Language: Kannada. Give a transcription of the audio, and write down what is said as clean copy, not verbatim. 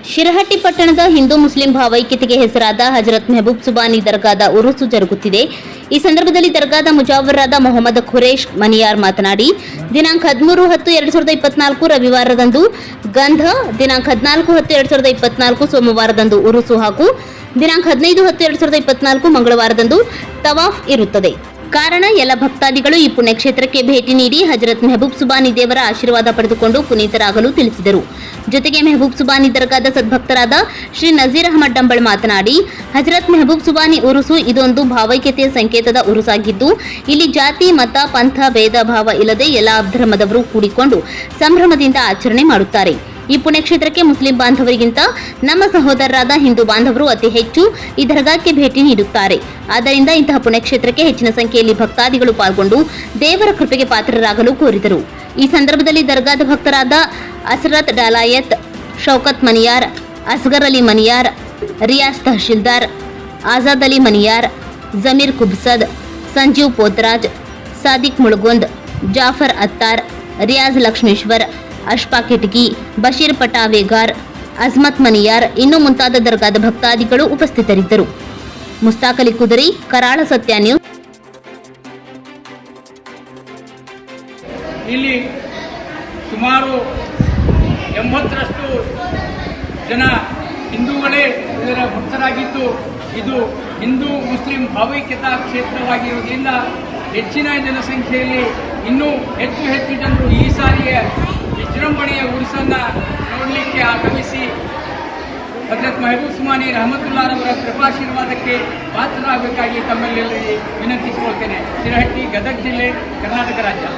ಶಿರಹಟ್ಟಿ ಪಟ್ಟಣದ ಹಿಂದೂ ಮುಸ್ಲಿಂ ಭಾವೈಕ್ಯತೆಗೆ ಹೆಸರಾದ ಹಜರತ್ ಮೆಹಬೂಬ್ ಸುಬಾನಿ ದರ್ಗಾದ ಉರುಸು ಜರುಗುತ್ತಿದೆ. ಈ ಸಂದರ್ಭದಲ್ಲಿ ದರ್ಗಾದ ಮುಜಾವರಾದ ಮೊಹಮ್ಮದ್ ಖುರೇಶ್ ಮನಿಯಾರ್ ಮಾತನಾಡಿ, ದಿನಾಂಕ 13/10/2024 ರವಿವಾರದಂದು ಗಂಧ, ದಿನಾಂಕ 14/10/2024 ಸೋಮವಾರದಂದು ಉರುಸು ಹಾಗೂ ದಿನಾಂಕ 15/10/2024 ಮಂಗಳವಾರದಂದು ತವಾಫ್ ಇರುತ್ತದೆ. ಕಾರಣ ಎಲ್ಲ ಭಕ್ತಾದಿಗಳು ಈ ಪುಣ್ಯಕ್ಷೇತ್ರಕ್ಕೆ ಭೇಟಿ ನೀಡಿ ಹಜರತ್ ಮೆಹಬೂಬ್ ಸುಬಾನಿ ದೇವರ ಆಶೀರ್ವಾದ ಪಡೆದುಕೊಂಡು ಪುನೀತರಾಗಲು ತಿಳಿಸಿದರು. ಜೊತೆಗೆ ಮೆಹಬೂಬ್ ಸುಬಾನಿ ದರ್ಗಾದ ಸದ್ಭಕ್ತರಾದ ಶ್ರೀ ನಜೀರ್ ಅಹಮದ್ ಡಂಬಳ್ ಮಾತನಾಡಿ, ಹಜರತ್ ಮೆಹಬೂಬ್ ಸುಬಾನಿ ಉರುಸು ಇದೊಂದು ಭಾವೈಕ್ಯತೆಯ ಸಂಕೇತದ ಉರುಸಾಗಿದ್ದು, ಇಲ್ಲಿ ಜಾತಿ ಮತ ಪಂಥ ಭೇದ ಭಾವ ಇಲ್ಲದೆ ಎಲ್ಲ ಧರ್ಮದವರು ಕೂಡಿಕೊಂಡು ಸಂಭ್ರಮದಿಂದ ಆಚರಣೆ ಮಾಡುತ್ತಾರೆ. ಈ ಪುಣ್ಯಕ್ಷೇತ್ರಕ್ಕೆ ಮುಸ್ಲಿಂ ಬಾಂಧವರಿಗಿಂತ ನಮ್ಮ ಸಹೋದರರಾದ ಹಿಂದೂ ಬಾಂಧವರು ಅತಿ ಹೆಚ್ಚು ಈ ದರ್ಗಾಕ್ಕೆ ಭೇಟಿ ನೀಡುತ್ತಾರೆ. ಆದ್ದರಿಂದ ಇಂತಹ ಪುಣ್ಯಕ್ಷೇತ್ರಕ್ಕೆ ಹೆಚ್ಚಿನ ಸಂಖ್ಯೆಯಲ್ಲಿ ಭಕ್ತಾದಿಗಳು ಪಾಲ್ಗೊಂಡು ದೇವರ ಕೃಪೆಗೆ ಪಾತ್ರರಾಗಲು ಕೋರಿದರು. ಈ ಸಂದರ್ಭದಲ್ಲಿ ದರ್ಗಾದ ಭಕ್ತರಾದ ಅಸರತ್ ಡಾಲಾಯತ್, ಶೌಕತ್ ಮನಿಯಾರ್, ಅಸ್ಗರ್ ಅಲಿ ಮನಿಯಾರ್, ರಿಯಾಸ್ ತಹಶೀಲ್ದಾರ್, ಆಜಾದ್ ಅಲಿ ಮನಿಯಾರ್, ಜಮೀರ್ ಕುಬ್ಸದ್, ಸಂಜೀವ್ ಪೋತ್ರಾಜ್, ಸಾದಿಕ್ ಮುಳಗುಂದ್, ಜಾಫರ್ ಅತ್ತಾರ್, ರಿಯಾಜ್ ಲಕ್ಷ್ಮೇಶ್ವರ್, ಅಶ್ಫಾ ಕಿಟಗಿ, ಬಶೀರ್ ಪಟಾವೇಗಾರ್, ಅಜ್ಮತ್ ಮನಿಯಾರ್ ಇನ್ನೂ ಮುಂತಾದ ದರ್ಗಾದ ಭಕ್ತಾದಿಗಳು ಉಪಸ್ಥಿತರಿದ್ದರು. ಮುಸ್ತಾಕ್ ಅಲಿ ಕುದರಿ, ಕರಾಳ ಸತ್ಯ ನ್ಯೂಸ್. ಇಲ್ಲಿ ಸುಮಾರು 80ರಷ್ಟು ಜನ ಹಿಂದೂಗಳೇ ಇದರ ಭಕ್ತರಾಗಿದ್ದು, ಇದು ಹಿಂದೂ ಮುಸ್ಲಿಂ ಭಾವೈಕ್ಯತಾ ಕ್ಷೇತ್ರವಾಗಿರುವುದರಿಂದ ಹೆಚ್ಚಿನ ಜನಸಂಖ್ಯೆಯಲ್ಲಿ ಇನ್ನೂ ಹೆಚ್ಚು ಜನರು ಈ ಸಾರಿಯ ವಿಜೃಂಭಣೆಯ ಉರುಸನ್ನು ನೋಡಲಿಕ್ಕೆ ಆಗಮಿಸಿ ಹಜರತ್ ಮೆಹಬೂಬ್ ಸುಬಾನಿ ರಹಮತುಲ್ಲಾಹರವರ ಕೃಪಾಶೀರ್ವಾದಕ್ಕೆ ಪಾತ್ರರಾಗಬೇಕಾಗಿ ತಮ್ಮಲ್ಲಿ ವಿನಂತಿಸಿಕೊಳ್ತೇನೆ. ಶಿರಹಟ್ಟಿ, ಗದಗ ಜಿಲ್ಲೆ, ಕರ್ನಾಟಕ ರಾಜ್ಯ.